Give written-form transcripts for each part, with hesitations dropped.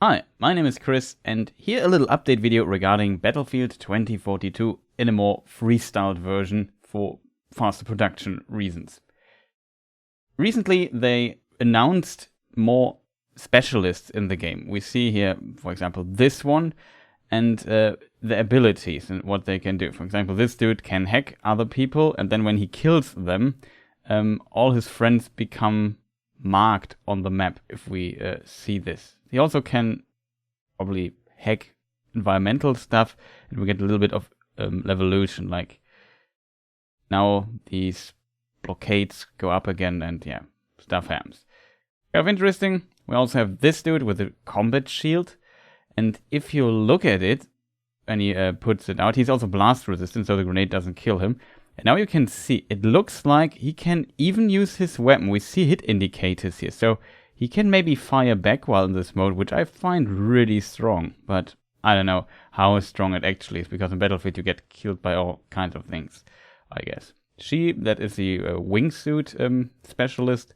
Hi, my name is Chris, and here a little update video regarding Battlefield 2042 in a more freestyled version for faster production reasons. Recently, they announced more specialists in the game. We see here, for example, this one, and the abilities and what they can do. For example, this dude can hack other people, and then when he kills them, all his friends become marked on the map if we see this. He also can probably hack environmental stuff, and we get a little bit of evolution, like now these blockades go up again, and yeah, stuff happens. Kind of interesting. We also have this dude with a combat shield, and if you look at it, and he puts it out, he's also blast resistant, so the grenade doesn't kill him. And now you can see, it looks like he can even use his weapon. We see hit indicators here, so he can maybe fire back while in this mode, which I find really strong. But I don't know how strong it actually is, because in Battlefield you get killed by all kinds of things, I guess. That is the wingsuit specialist,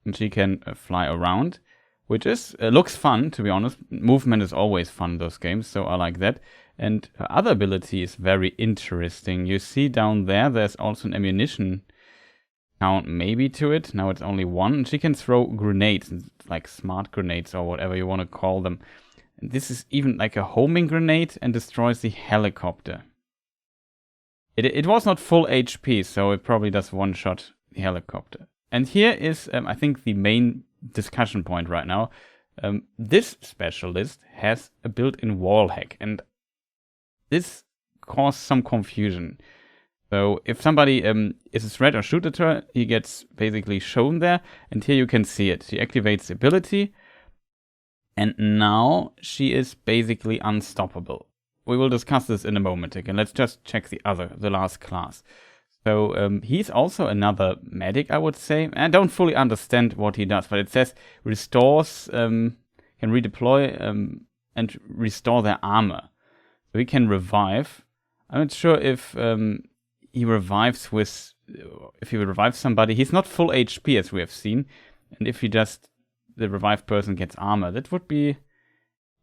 and she can fly around, which is looks fun, to be honest. Movement is always fun in those games, so I like that. And her other ability is very interesting. You see down there, there's also an ammunition count maybe to it. Now it's only one. And she can throw grenades, like smart grenades or whatever you want to call them. And this is even like a homing grenade and destroys the helicopter. It was not full HP, so it probably does one-shot the helicopter. And here is, I think, the main discussion point right now. This specialist has a built-in wallhack, and this caused some confusion. So if somebody is a threat or shoot at her, he gets basically shown there, and here you can see it. She activates the ability, and now she is basically unstoppable. We will discuss this in a moment again. Let's just check the last class. So he's also another medic, I would say. I don't fully understand what he does, but it says restores, can redeploy and restore their armor. So he can revive. I'm not sure if he revives somebody. He's not full HP as we have seen. And if the revived person gets armor, that would be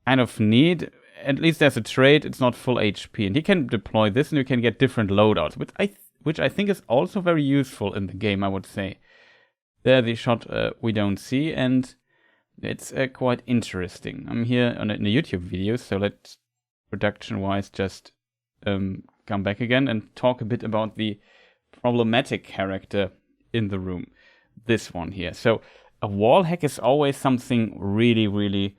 kind of neat. At least there's a trait, it's not full HP. And he can deploy this and you can get different loadouts, which I think is also very useful in the game, I would say. There the shot we don't see, and it's quite interesting. I'm here in a YouTube video, so let's production-wise just come back again and talk a bit about the problematic character in the room. This one here. So a wall hack is always something really, really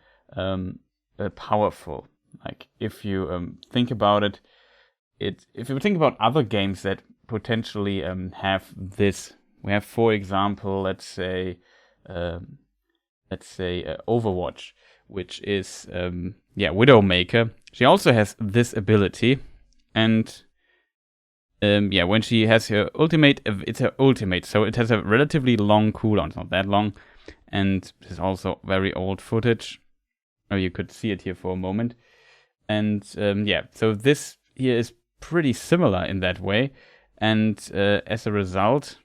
powerful. Like if you think about it, if you think about other games that potentially have this, we have, for example, let's say Overwatch, which is Widowmaker. She also has this ability, and when she has her ultimate, it's her ultimate, so it has a relatively long cooldown. It's not that long, and it's also very old footage. Oh, you could see it here for a moment, and so this here is pretty similar in that way, and as a result,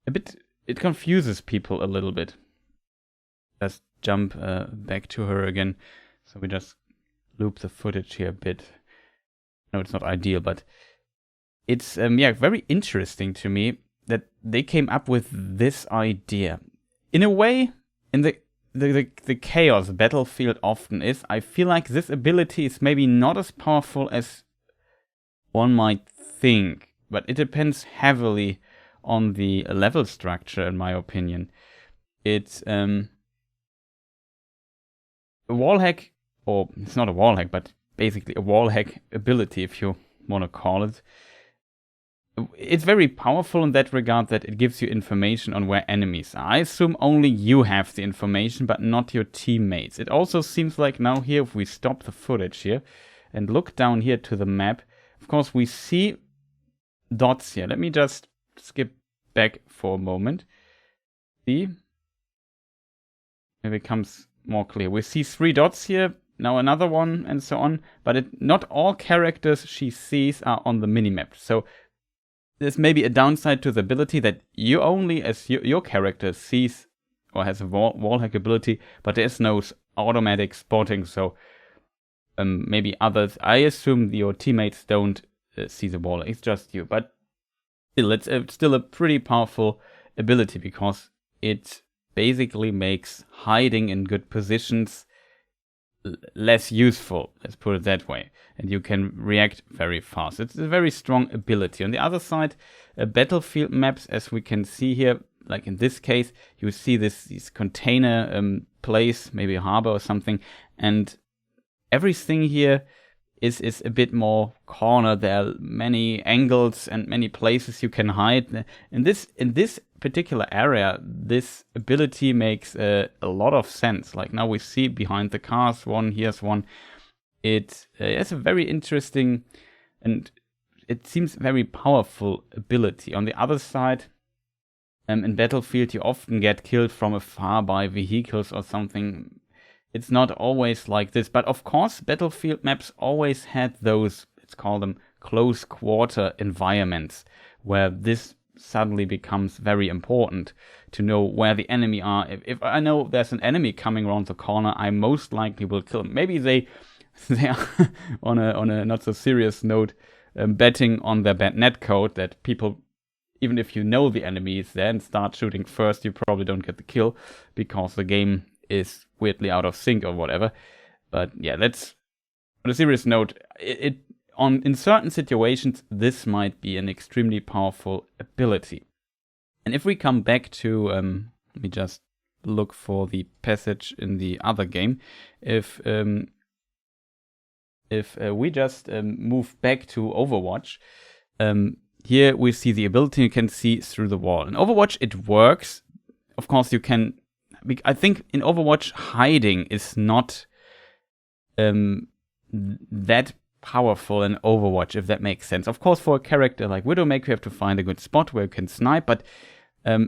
it confuses people a little bit. Just jump back to her again, so we just loop the footage here a bit. No, it's not ideal, but it's very interesting to me that they came up with this idea. In a way, in the chaos Battlefield often is, I feel like this ability is maybe not as powerful as one might think, but it depends heavily on the level structure, in my opinion. It's a wall hack, or it's not a wall hack, but basically a wall hack ability, if you want to call it. It's very powerful in that regard that it gives you information on where enemies are. I assume only you have the information, but not your teammates. It also seems like now here, if we stop the footage here and look down here to the map, of course we see dots here. Let me just skip back for a moment. See? It becomes more clear. We see 3 dots here, now another one, and so on. But not all characters she sees are on the minimap. So there's maybe a downside to the ability that you only, as your character, sees or has a wall hack ability, but there's no automatic spotting, so maybe others. I assume your teammates don't see the wall. It's just you, but still, it's still a pretty powerful ability because it basically makes hiding in good positions less useful, let's put it that way, and you can react very fast. It's a very strong ability. On the other side, battlefield maps, as we can see here, like in this case, you see these container place, maybe a harbor or something, and everything here is a bit more cornered. There are many angles and many places you can hide. In this particular area, this ability makes a lot of sense. Like now we see behind the cars one, here's one. It has a very interesting and it seems very powerful ability. On the other side, in Battlefield, you often get killed from afar by vehicles or something. It's not always like this, but of course, Battlefield maps always had those, let's call them close quarter environments, where this suddenly becomes very important to know where the enemy are. If I know there's an enemy coming around the corner, I most likely will kill them. Maybe they are on a not so serious note, betting on their bad netcode that people, even if you know the enemy is there and start shooting first, you probably don't get the kill because the game is weirdly out of sync or whatever. But yeah, let's, on a serious note, in certain situations, this might be an extremely powerful ability. And if we come back to, let me just look for the passage in the other game. If we just move back to Overwatch, here we see the ability you can see through the wall. In Overwatch, it works. Of course, you can. I think in Overwatch, hiding is not that powerful in Overwatch, if that makes sense. Of course, for a character like Widowmaker, you have to find a good spot where you can snipe, but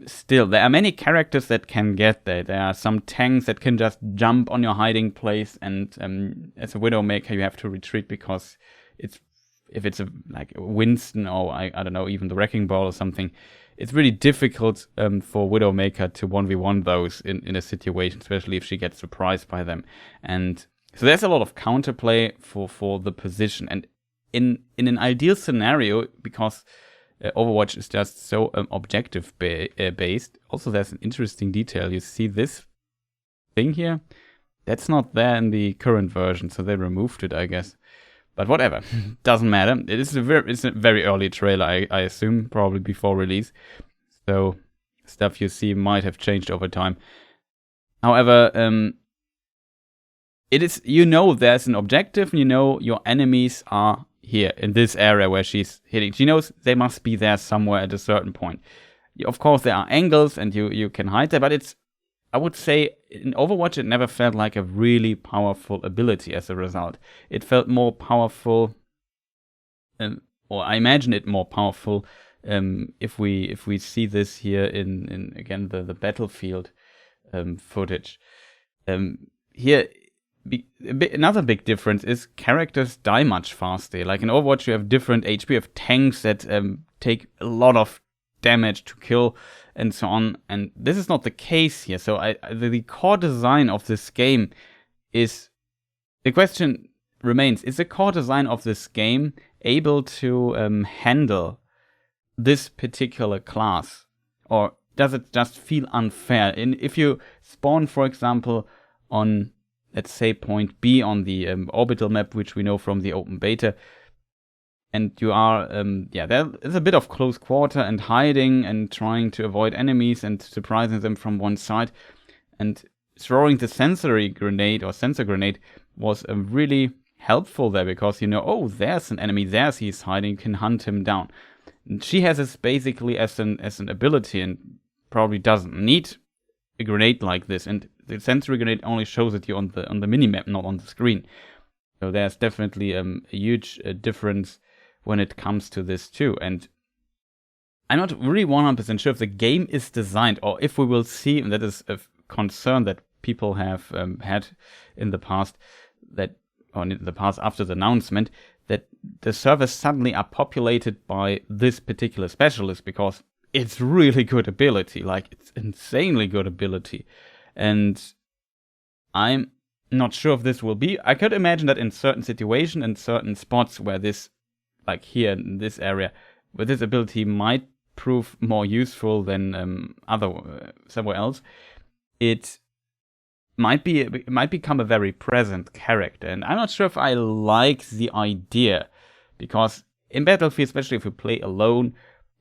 still, there are many characters that can get there. There are some tanks that can just jump on your hiding place, and as a Widowmaker, you have to retreat because if it's like a Winston or I don't know, even the Wrecking Ball or something, it's really difficult for Widowmaker to 1v1 those in a situation, especially if she gets surprised by them. And so there's a lot of counterplay for the position. And in an ideal scenario, because Overwatch is just so objective based, also there's an interesting detail. You see this thing here? That's not there in the current version, so they removed it, I guess. But whatever, doesn't matter. It's a very early trailer, I assume, probably before release. So stuff you see might have changed over time. However, it is, there's an objective, and your enemies are here in this area where she's hitting. She knows they must be there somewhere at a certain point. Of course, there are angles, and you can hide there, but I would say in Overwatch, it never felt like a really powerful ability as a result. It felt more powerful, or I imagine it more powerful, if we see this here in again the Battlefield footage. Here, another big difference is characters die much faster. Like in Overwatch, you have different HP. You have tanks that take a lot of damage to kill and so on, and this is not the case here. So the core design of this game is, the question remains, is the core design of this game able to handle this particular class, or does it just feel unfair? And if you spawn, for example, on, let's say, point B on the orbital map, which we know from the open beta, and you are, there is a bit of close quarter and hiding and trying to avoid enemies and surprising them from one side. And throwing the sensor grenade was really helpful there, because there's an enemy, he's hiding, you can hunt him down. And she has this basically as an ability, and probably doesn't need a grenade like this. And the sensor grenade only shows it you on the minimap, not on the screen. So there's definitely a huge difference when it comes to this too. And I'm not really 100% sure if the game is designed, or if we will see, and that is a concern that people have had in the past, after the announcement, that the servers suddenly are populated by this particular specialist, because it's really good ability, like it's insanely good ability. And I'm Not sure if this will be. I could imagine that in certain situations and certain spots where this, like here in this area, where this ability might prove more useful than somewhere else, it might become a very present character. And I'm not sure if I like the idea, because in Battlefield, especially if you play alone,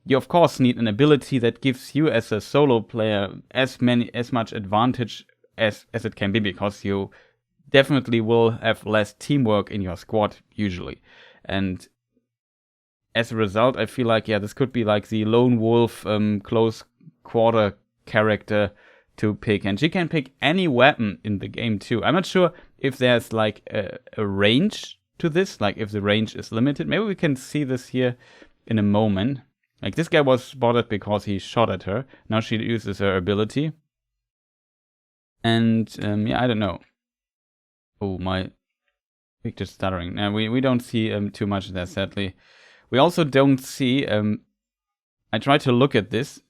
you of course need an ability that gives you as a solo player as much advantage as it can be, because you definitely will have less teamwork in your squad usually. And as a result, I feel like, this could be like the lone wolf close quarter character to pick. And she can pick any weapon in the game too. I'm not sure if there's like a range to this, like if the range is limited. Maybe we can see this here in a moment. Like this guy was spotted because he shot at her. Now she uses her ability. And I don't know. Oh, my picture's stuttering. Now we don't see too much there, sadly. We also don't see. I tried to look at this.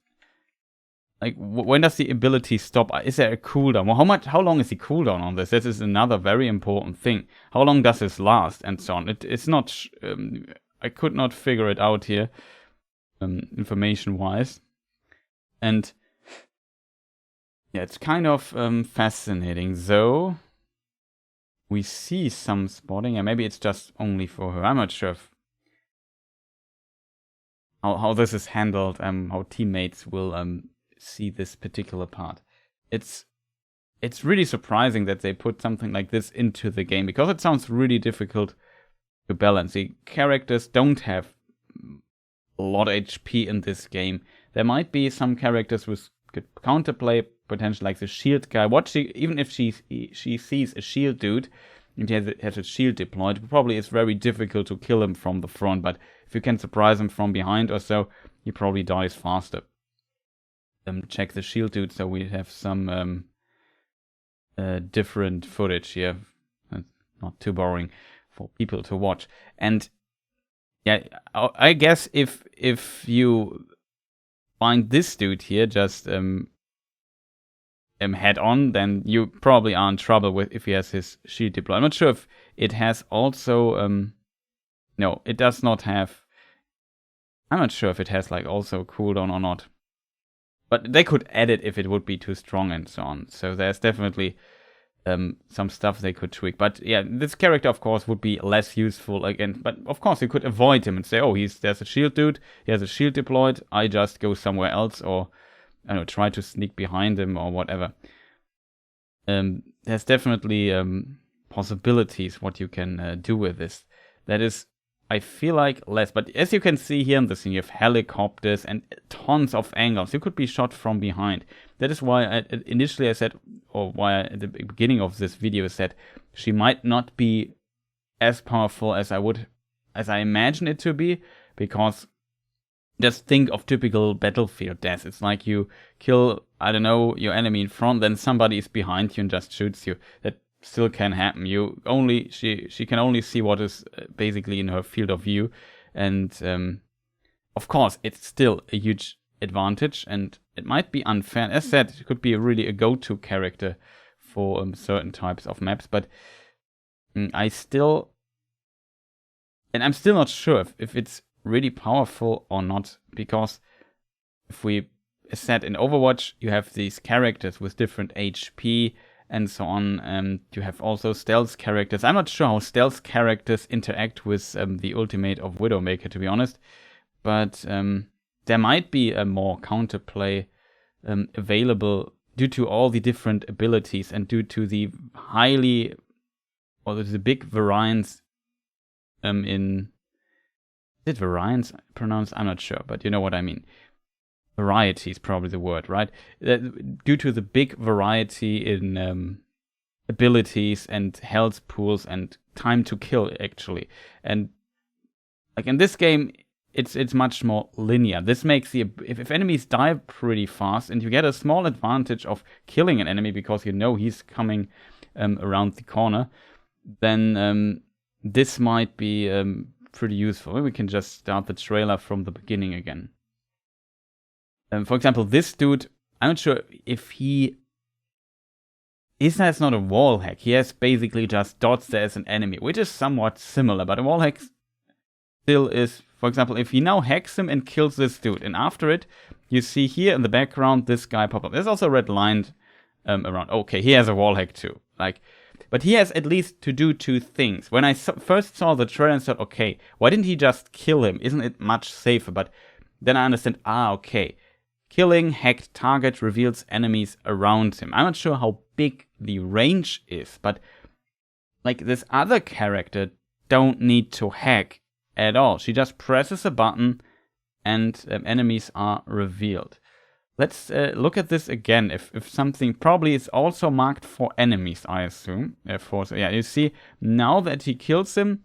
Like, when does the ability stop? Is there a cooldown? Well, how long is the cooldown on this? This is another very important thing. How long does this last, and so on? It's not. I could not figure it out here, information-wise, and it's kind of fascinating. Though we see some spotting, and maybe it's just only for her. I'm not sure if how this is handled, how teammates will see this particular part. It's really surprising that they put something like this into the game, because it sounds really difficult to balance. The characters don't have a lot of HP in this game. There might be some characters with good counterplay potential, like the shield guy. Even if she sees a shield dude and he has a shield deployed, it probably is very difficult to kill him from the front. But if you can surprise him from behind or so, he probably dies faster. Check the shield dude, so we have some different footage here. Not too boring for people to watch. And I guess if you find this dude here just head on, then you probably are in trouble with if he has his shield deployed. I'm not sure if it has also no, it does not have. I'm not sure if it has like also cooldown or not. But they could add it if it would be too strong and so on. So there's definitely some stuff they could tweak. But this character, of course, would be less useful again. But of course, you could avoid him and say, oh, there's a shield dude. He has a shield deployed. I just go somewhere else, or I don't know, try to sneak behind him or whatever. There's definitely possibilities what you can do with this. That is, I feel like, less. But as you can see here in the scene, you have helicopters and tons of angles. You could be shot from behind. That is why initially I said, or why at the beginning of this video said, she might not be as powerful as I imagine it to be, because just think of typical Battlefield death. It's like you kill, I don't know, your enemy in front, then somebody is behind you and just shoots you. That still can happen. She can only see what is basically in her field of view, and of course it's still a huge advantage, and it might be unfair. As said, it could be really a go-to character for certain types of maps, but I'm still not sure if it's really powerful or not, because if we said in Overwatch, you have these characters with different HP and so on, and you have also stealth characters. I'm not sure how stealth characters interact with the ultimate of Widowmaker, to be honest, but there might be a more counterplay available due to all the different abilities and due to the the big variance in... Is it variance pronounced? I'm not sure, but you know what I mean. Variety is probably the word, right? Due to the big variety in abilities and health pools and time to kill, actually. And like in this game, it's much more linear. This makes if enemies die pretty fast and you get a small advantage of killing an enemy because you know he's coming around the corner, then this might be pretty useful. Maybe we can just start the trailer from the beginning again. For example, this dude, I'm not sure if he Isna's not a wall hack. He has basically just dots there as an enemy, which is somewhat similar, but a wall hack still is, for example, if he now hacks him and kills this dude, and after it, you see here in the background this guy pop up. There's also a red line around. Okay, he has a wall hack too. But he has at least to do two things. When I first saw the trailer and thought, okay, why didn't he just kill him? Isn't it much safer? But then I understand, okay. Killing hacked target reveals enemies around him. I'm not sure how big the range is, but like this other character don't need to hack at all. She just presses a button and enemies are revealed. Let's look at this again. If something probably is also marked for enemies, I assume. So yeah, you see now that he kills him,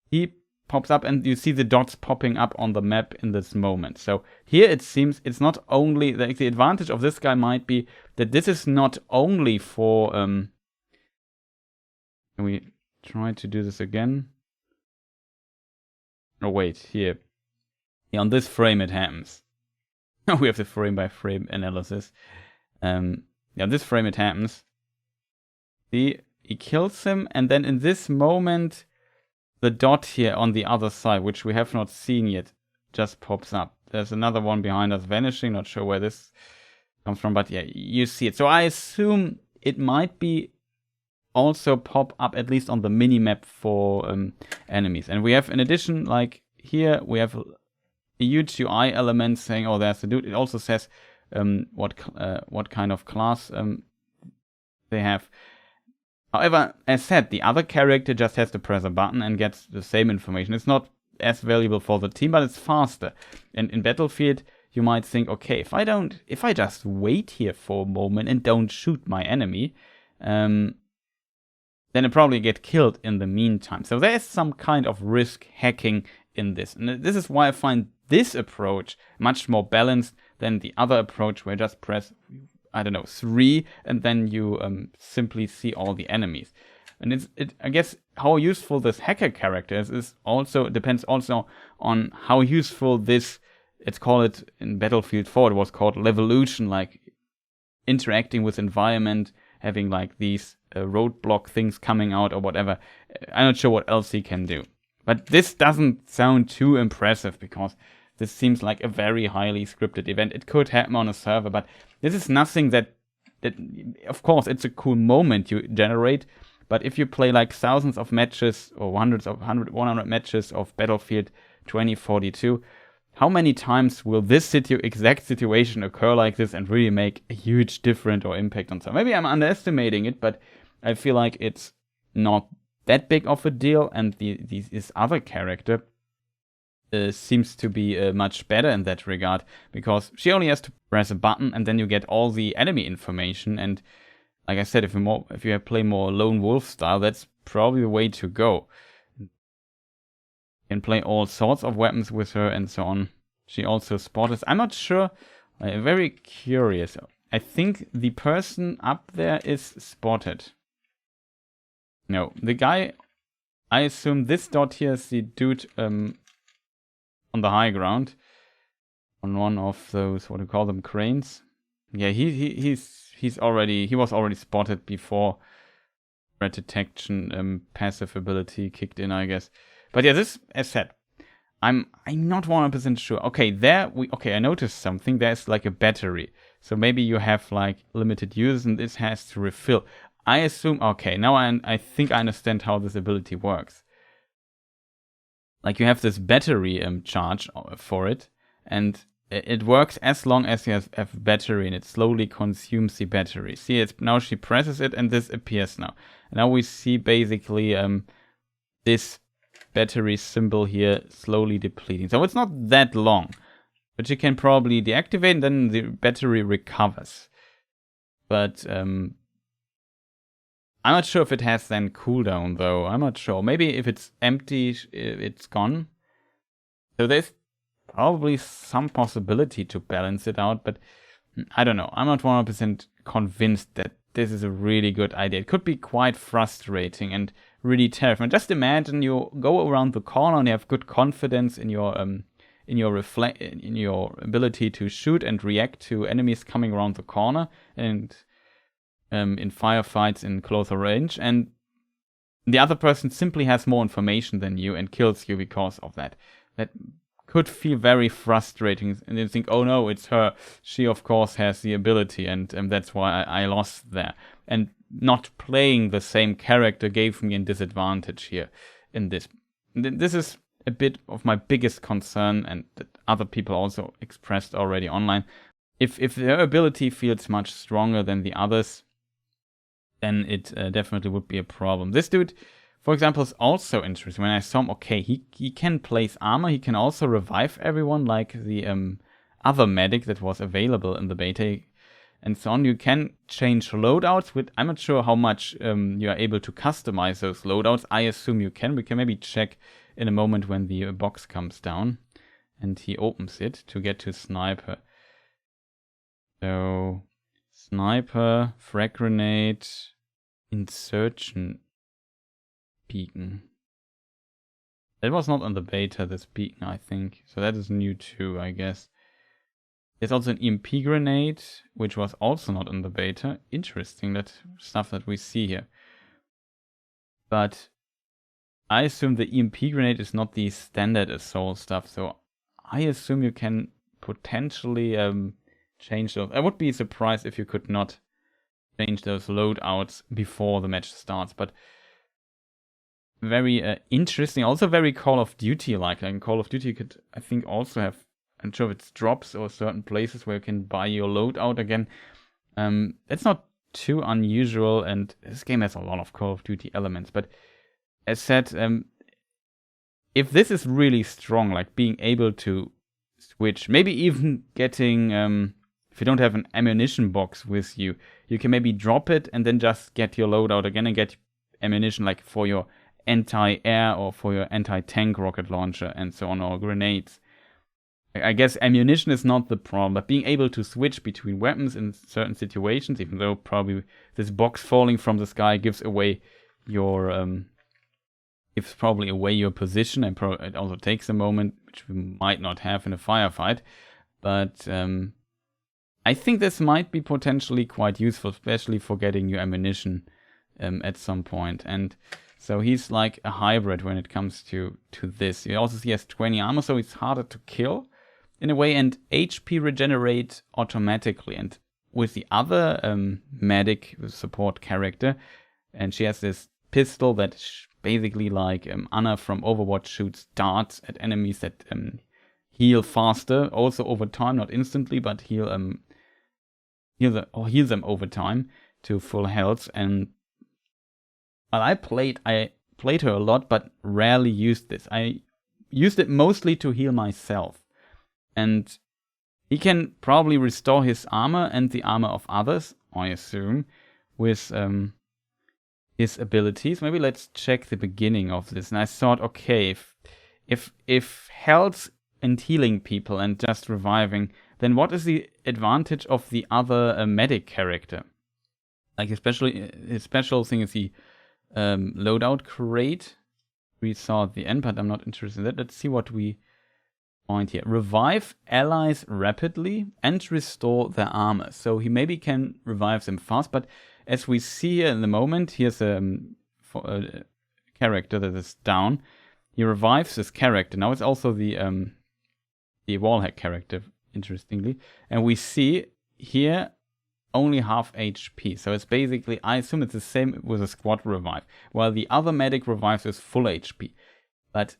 he pops up and you see the dots popping up on the map in this moment. So here it seems it's not only the advantage of this guy might be that this is not only for can we try to do this again? Oh wait, here. Yeah, on this frame it happens. We have the frame by frame analysis. Yeah, this frame it happens. See, he kills him, and then in this moment, the dot here on the other side, which we have not seen yet, just pops up. There's another one behind us vanishing. Not sure where this comes from, but yeah, you see it. So I assume it might be also pop up at least on the mini-map for enemies. And we have, in addition, like here, we have a huge UI element saying, oh, there's the dude. It also says what kind of class they have. However, as said, the other character just has to press a button and gets the same information. It's not as valuable for the team, but it's faster. And in Battlefield, you might think, okay, if I just wait here for a moment and don't shoot my enemy, then it probably get killed in the meantime. So there's some kind of risk hacking in this. And this is why I find this approach much more balanced than the other approach where you just press, I don't know, 3 and then you simply see all the enemies. And I guess how useful this hacker character is also depends also on how useful this, let's call it in Battlefield 4, it was called Levolution, like interacting with environment, having like these roadblock things coming out or whatever. I'm not sure what else he can do. But this doesn't sound too impressive because this seems like a very highly scripted event. It could happen on a server, but this is nothing that of course, it's a cool moment you generate. But if you play like thousands of matches or 100 matches of Battlefield 2042, how many times will this exact situation occur like this and really make a huge difference or impact on someone? Maybe I'm underestimating it, but I feel like it's not that big of a deal. And this other character seems to be much better in that regard, because she only has to press a button and then you get all the enemy information. And like I said, if you play more lone wolf style, that's probably the way to go. You can play all sorts of weapons with her and so on. She also spotted. I'm not sure. I'm very curious. I think the person up there is spotted. No, the guy. I assume this dot here is the dude on the high ground, on one of those, what do you call them, cranes? Yeah, he was already spotted before threat detection passive ability kicked in, I guess. But yeah, this, as said, I'm not 100% sure. Okay, I noticed something. There's like a battery, so maybe you have like limited use, and this has to refill. I assume. Okay, now I think I understand how this ability works. Like you have this battery charge for it, and it works as long as you have battery, and it slowly consumes the battery. See, now she presses it, and this appears now. And now we see basically this battery symbol here slowly depleting. So it's not that long, but you can probably deactivate, and then the battery recovers. But I'm not sure if it has then cooldown though. I'm not sure. Maybe if it's empty, it's gone. So there's probably some possibility to balance it out, but I don't know. I'm not 100% convinced that this is a really good idea. It could be quite frustrating and really terrifying. Just imagine you go around the corner and you have good confidence in your ability to shoot and react to enemies coming around the corner, and in firefights in closer range, and the other person simply has more information than you and kills you because of that. That could feel very frustrating, and you think, oh no, it's her. She of course has the ability, and that's why I lost there. And not playing the same character gave me a disadvantage here in this. This is a bit of my biggest concern, and that other people also expressed already online. If their ability feels much stronger than the others, then it definitely would be a problem. This dude, for example, is also interesting. When I saw him, okay, he can place armor, he can also revive everyone like the other medic that was available in the beta and so on. You can change loadouts, with I'm not sure how much you are able to customize those loadouts. I assume you can. We can maybe check in a moment when the box comes down and he opens it to get to sniper. So sniper, frag grenade, insurgent beacon. That was not on the beta, this beacon, I think. So that is new too, I guess. There's also an EMP grenade, which was also not in the beta. Interesting, that stuff that we see here. But I assume the EMP grenade is not the standard assault stuff, so I assume you can potentially change those. I would be surprised if you could not change those loadouts before the match starts, but very interesting. Also very Call of Duty-like. Like in Call of Duty you could, I think, also have, I'm not sure if it's drops or certain places where you can buy your loadout again. That's not too unusual, and this game has a lot of Call of Duty elements, but as said, if this is really strong, like being able to switch, maybe even getting, if you don't have an ammunition box with you, you can maybe drop it and then just get your loadout again and get ammunition like for your anti-air or for your anti-tank rocket launcher and so on, or grenades. I guess ammunition is not the problem, but being able to switch between weapons in certain situations, even though probably this box falling from the sky gives away your gives probably away your position, and it also takes a moment, which we might not have in a firefight. But I think this might be potentially quite useful, especially for getting your ammunition at some point. And so he's like a hybrid when it comes to this. You also see he has 20 armor, so it's harder to kill in a way, and HP regenerate automatically. And with the other medic support character, and she has this pistol that basically like Anna from Overwatch shoots darts at enemies that heal faster, also over time, not instantly, but heal them over time to full health. And well, I played her a lot, but rarely used this. I used it mostly to heal myself, and he can probably restore his armor and the armor of others, I assume, with his abilities. Maybe let's check the beginning of this. And I thought, okay, if health and healing people and just reviving, then what is the advantage of the other medic character? Like especially his special thing is the loadout crate. We saw at the end, but I'm not interested in that. Let's see what we find here. Revive allies rapidly and restore their armor. So he maybe can revive them fast, but as we see here in the moment, here's a character that is down. He revives this character. Now it's also the Wallhack character, interestingly. And we see here only half HP. So it's basically, I assume it's the same with a squad revive, while the other medic revives with full HP. But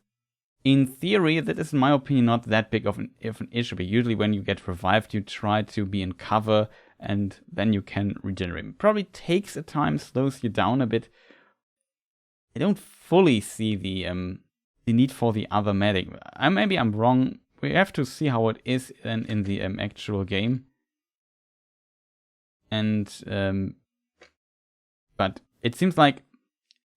in theory, that is, in my opinion, not that big of an issue. But usually when you get revived, you try to be in cover, and then you can regenerate. It probably takes a time, slows you down a bit. I don't fully see the need for the other medic. Maybe I'm wrong. We have to see how it is in the actual game. And but it seems like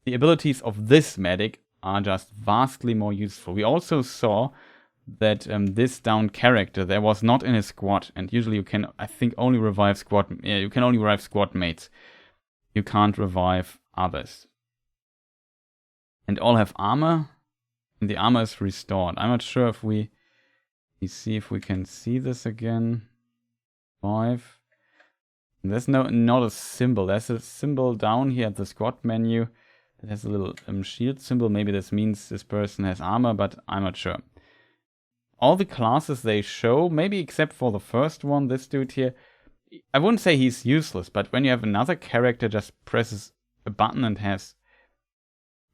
the abilities of this medic are just vastly more useful. We also saw that this down character there was not in his squad, and usually you can, I think, only revive squad. You can only revive squad mates. You can't revive others. And all have armor, and the armor is restored. I'm not sure if we see if we can see this again. 5. There's not a symbol. There's a symbol down here at the squad menu that has a little shield symbol. Maybe this means this person has armor, but I'm not sure. All the classes they show, maybe except for the first one, this dude here, I wouldn't say he's useless, but when you have another character just presses a button and has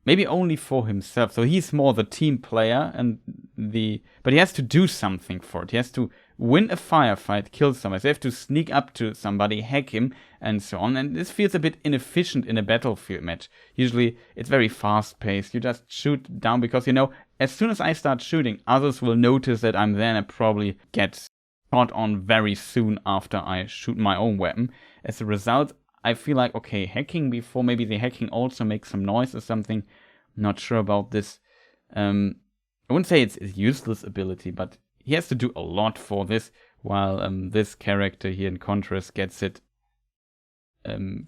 maybe only for himself, so he's more the team player, but he has to do something for it. He has to win a firefight, kill somebody, so you have to sneak up to somebody, hack him, and so on, and this feels a bit inefficient in a battlefield match. Usually it's very fast paced, you just shoot down because you know, as soon as I start shooting, others will notice that I'm there and I probably get shot on very soon after I shoot my own weapon. As a result, I feel like, okay, hacking before, maybe the hacking also makes some noise or something. I'm not sure about this. I wouldn't say it's a useless ability, but he has to do a lot for this, while this character here in contrast gets it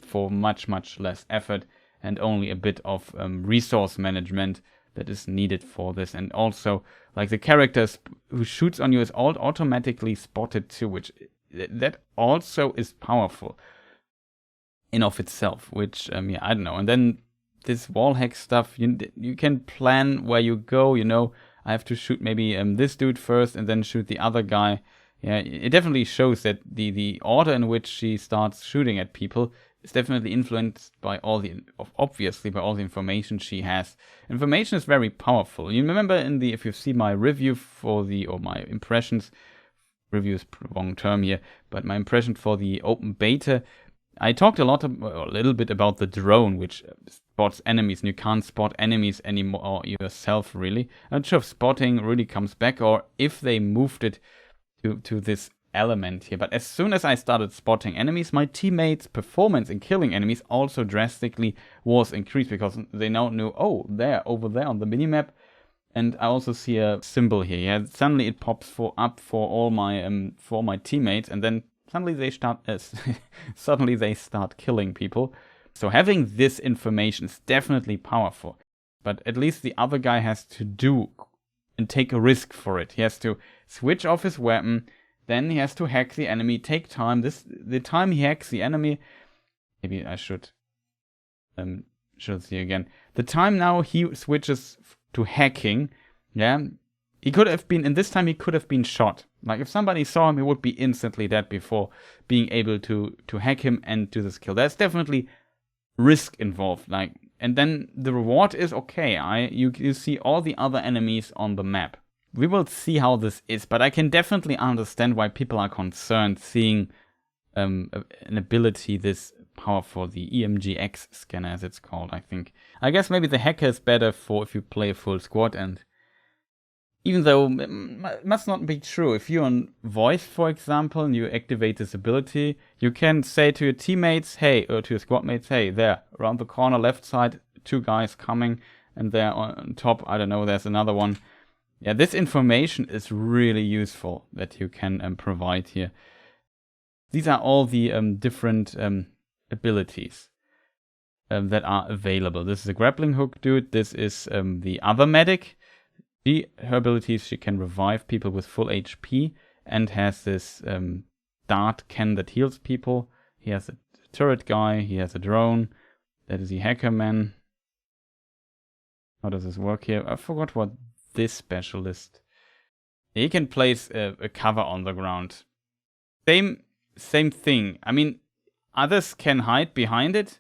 for much, much less effort and only a bit of resource management that is needed for this. And also, like, the characters who shoots on you is all automatically spotted too, which that also is powerful in of itself, which yeah, I don't know. And then this wallhack stuff, you can plan where you go. You know, I have to shoot maybe this dude first and then shoot the other guy. Yeah, it definitely shows that the order in which she starts shooting at people is definitely influenced by obviously by all the information she has. Information is very powerful. You remember if you see my review or my impressions, review is wrong term here, but my impression for the open beta, I talked a little bit about the drone, which spots enemies, and you can't spot enemies anymore yourself, really. I'm not sure if spotting really comes back, or if they moved it to this element here. But as soon as I started spotting enemies, my teammates' performance in killing enemies also drastically was increased, because they now knew, oh, over there on the minimap. And I also see a symbol here. Yeah, suddenly it pops up for all my teammates, and then suddenly they start killing people. So having this information is definitely powerful. But at least the other guy has to do and take a risk for it. He has to switch off his weapon, then he has to hack the enemy, take time. The time he hacks the enemy, maybe I should see again. The time now he switches to hacking, yeah, he could have been shot. Like, if somebody saw him, he would be instantly dead before being able to hack him and do this kill. There's definitely risk involved. Like, and then the reward is, okay, you see all the other enemies on the map. We will see how this is, but I can definitely understand why people are concerned seeing an ability this powerful, the EMGX scanner, as it's called, I think. I guess maybe the hacker is better for if you play a full squad, and even though it must not be true. If you're on voice, for example, and you activate this ability, you can say to your teammates, hey, or to your squad mates, hey, there, around the corner, left side, 2 guys coming, and there on top, I don't know, there's another one. Yeah, this information is really useful that you can provide here. These are all the different abilities that are available. This is a grappling hook dude. This is the other medic. Her abilities, she can revive people with full HP and has this dart cannon that heals people. He has a turret guy. He has a drone. That is the hacker man. How does this work here? I forgot what this specialist. He can place a cover on the ground. Same thing. I mean, others can hide behind it.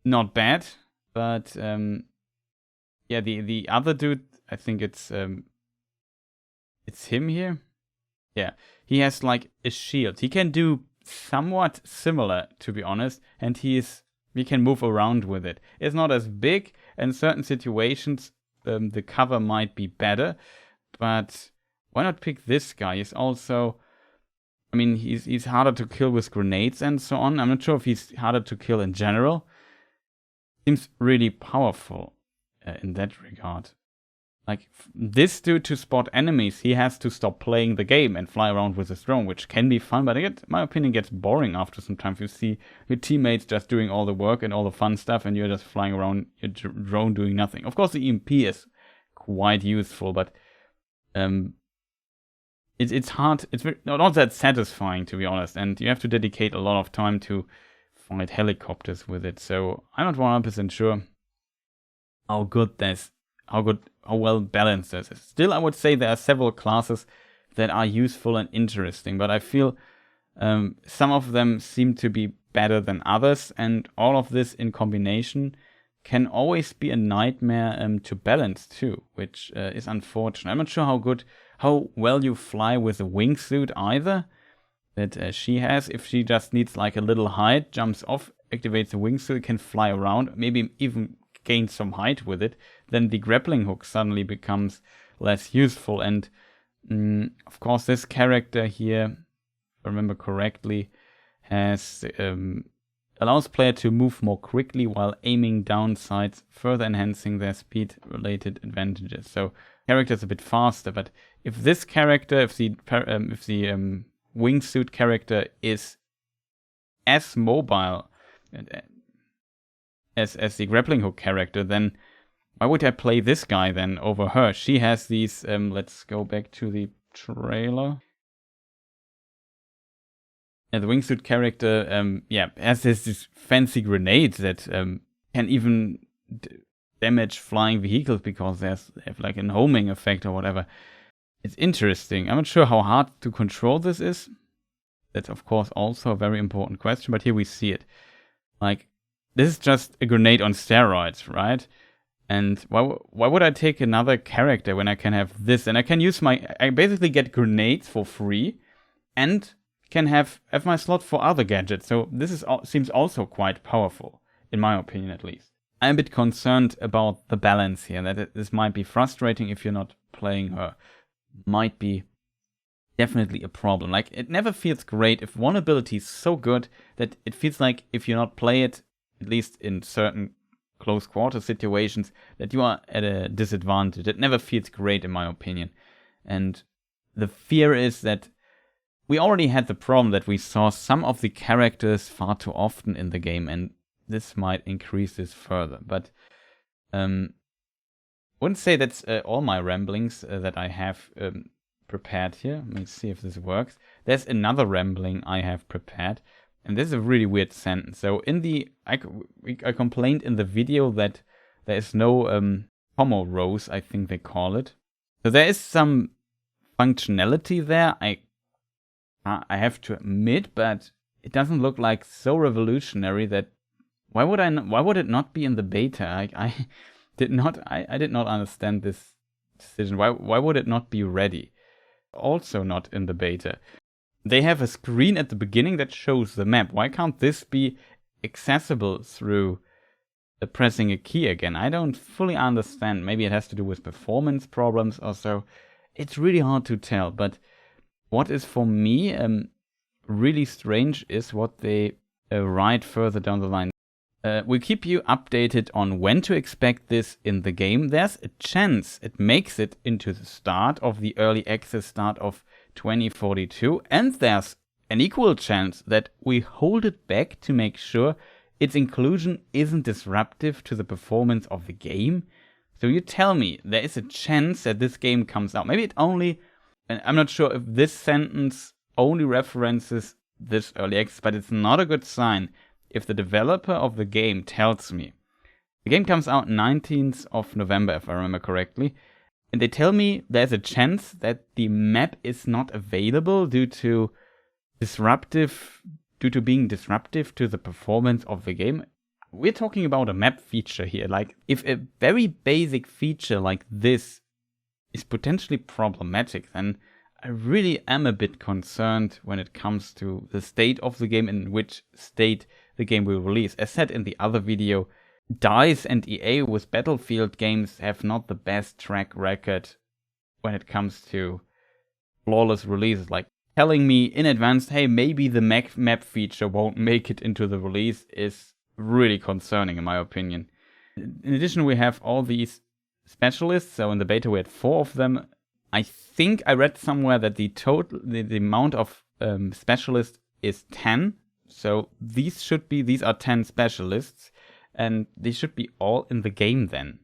Not bad, but yeah, the other dude, I think it's him here. Yeah, he has like a shield. He can do somewhat similar, to be honest, and we can move around with it. It's not as big, and in certain situations the cover might be better, but why not pick this guy? He's also, I mean, he's harder to kill with grenades and so on. I'm not sure if he's harder to kill in general. Seems really powerful in that regard. Like, this dude, to spot enemies, he has to stop playing the game and fly around with his drone, which can be fun, but in my opinion, gets boring after some time. If you see your teammates just doing all the work and all the fun stuff, and you're just flying around your drone doing nothing. Of course, the EMP is quite useful, but it's hard. It's not that satisfying, to be honest, and you have to dedicate a lot of time to fight helicopters with it. So I'm not 100% sure how well balanced this is. Still, I would say there are several classes that are useful and interesting, but I feel some of them seem to be better than others, and all of this in combination can always be a nightmare to balance too, which is unfortunate. I'm not sure how well you fly with a wingsuit either, that she has. If she just needs like a little height, jumps off, activates the wingsuit, can fly around, maybe even gain some height with it, then the grappling hook suddenly becomes less useful. And of course, this character here, if I remember correctly, has allows player to move more quickly while aiming down sights, further enhancing their speed-related advantages. So character's a bit faster, but if this character, if the wingsuit character is as mobile as the grappling hook character, then why would I play this guy then over her? She has these, let's go back to the trailer. The wingsuit character, has this fancy grenades that can even damage flying vehicles because they have like a homing effect or whatever. It's interesting. I'm not sure how hard to control this is. That's of course also a very important question, but here we see it. Like, this is just a grenade on steroids, right? And why would I take another character when I can have this? And I can use I basically get grenades for free and can have my slot for other gadgets. So this seems also quite powerful, in my opinion at least. I'm a bit concerned about the balance here, that this might be frustrating if you're not playing her. Might be definitely a problem. Like, it never feels great if one ability is so good that it feels like if you not play it, at least in certain close quarter situations, that you are at a disadvantage. It never feels great in my opinion. And the fear is that we already had the problem that we saw some of the characters far too often in the game, and this might increase this further. But wouldn't say that's all my ramblings that I have prepared here. Let me see if this works. There's another rambling I have prepared, and this is a really weird sentence. So I complained in the video that there is no homo rows, I think they call it. So there is some functionality there, I have to admit, but it doesn't look like so revolutionary that why would it not be in the beta? I did not understand this decision. Why would it not be ready? Also not in the beta. They have a screen at the beginning that shows the map. Why can't this be accessible through pressing a key again? I don't fully understand. Maybe it has to do with performance problems or so. It's really hard to tell, but what is for me really strange is what they write further down the line. We'll keep you updated on when to expect this in the game. There's a chance it makes it into the start of the early access start of 2042, and there's an equal chance that we hold it back to make sure its inclusion isn't disruptive to the performance of the game. So you tell me there is a chance that this game comes out. Maybe it only... And I'm not sure if this sentence only references this early access, but it's not a good sign if the developer of the game tells me the game comes out 19th of November, if I remember correctly, and they tell me there's a chance that the map is not available due to being disruptive to the performance of the game. We're talking about a map feature here. Like, if a very basic feature like this is potentially problematic, then I really am a bit concerned when it comes to the state of the game and in which state the game will release. As said in the other video, DICE and EA with Battlefield games have not the best track record when it comes to flawless releases. Like, telling me in advance, hey, maybe the map feature won't make it into the release is really concerning in my opinion. In addition, we have all these specialists. So in the beta we had 4 of them. I think I read somewhere that the amount of specialists is 10. So these are 10 specialists, and they should be all in the game then.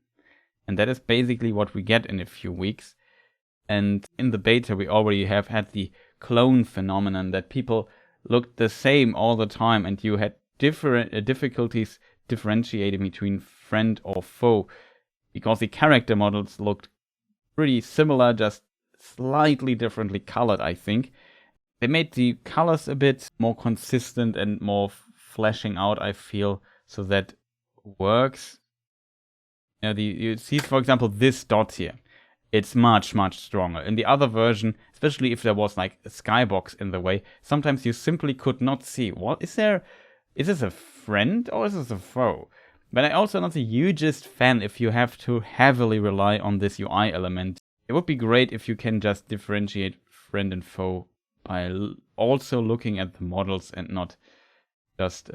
And that is basically what we get in a few weeks. And in the beta, we already have had the clone phenomenon that people looked the same all the time, and you had different difficulties differentiating between friend or foe because the character models looked pretty similar, just slightly differently colored, I think. They made the colors a bit more consistent and more flashing out, I feel, so that works. You see, for example, this dot here. It's much, much stronger. In the other version, especially if there was like a skybox in the way, sometimes you simply could not see. What is there? Is this a friend or is this a foe? But I'm also not the hugest fan if you have to heavily rely on this UI element. It would be great if you can just differentiate friend and foe by also looking at the models and not just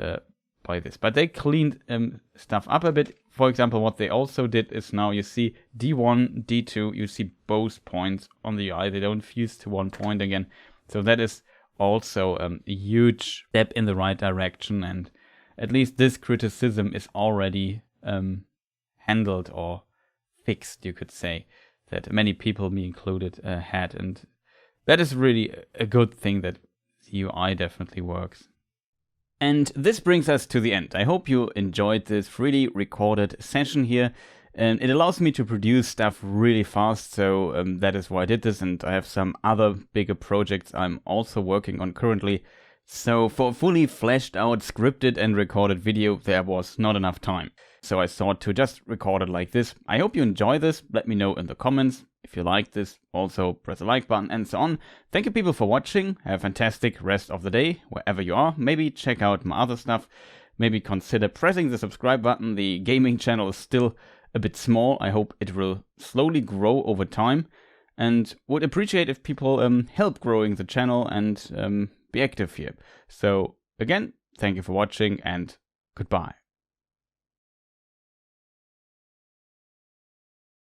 by this. But they cleaned stuff up a bit. For example, what they also did is now you see D1, D2, you see both points on the UI. They don't fuse to one point again. So that is also a huge step in the right direction. And at least this criticism is already handled or fixed, you could say, that many people, me included, had. And that is really a good thing that the UI definitely works. And this brings us to the end. I hope you enjoyed this freely recorded session here. And it allows me to produce stuff really fast, so that is why I did this. And I have some other bigger projects I'm also working on currently. So for a fully fleshed out, scripted and recorded video, there was not enough time. So I thought to just record it like this. I hope you enjoy this. Let me know in the comments if you like this. Also press the like button and so on. Thank you people for watching. Have a fantastic rest of the day wherever you are. Maybe check out my other stuff. Maybe consider pressing the subscribe button. The gaming channel is still a bit small. I hope it will slowly grow over time. And would appreciate if people help growing the channel and be active here. So again, thank you for watching and goodbye.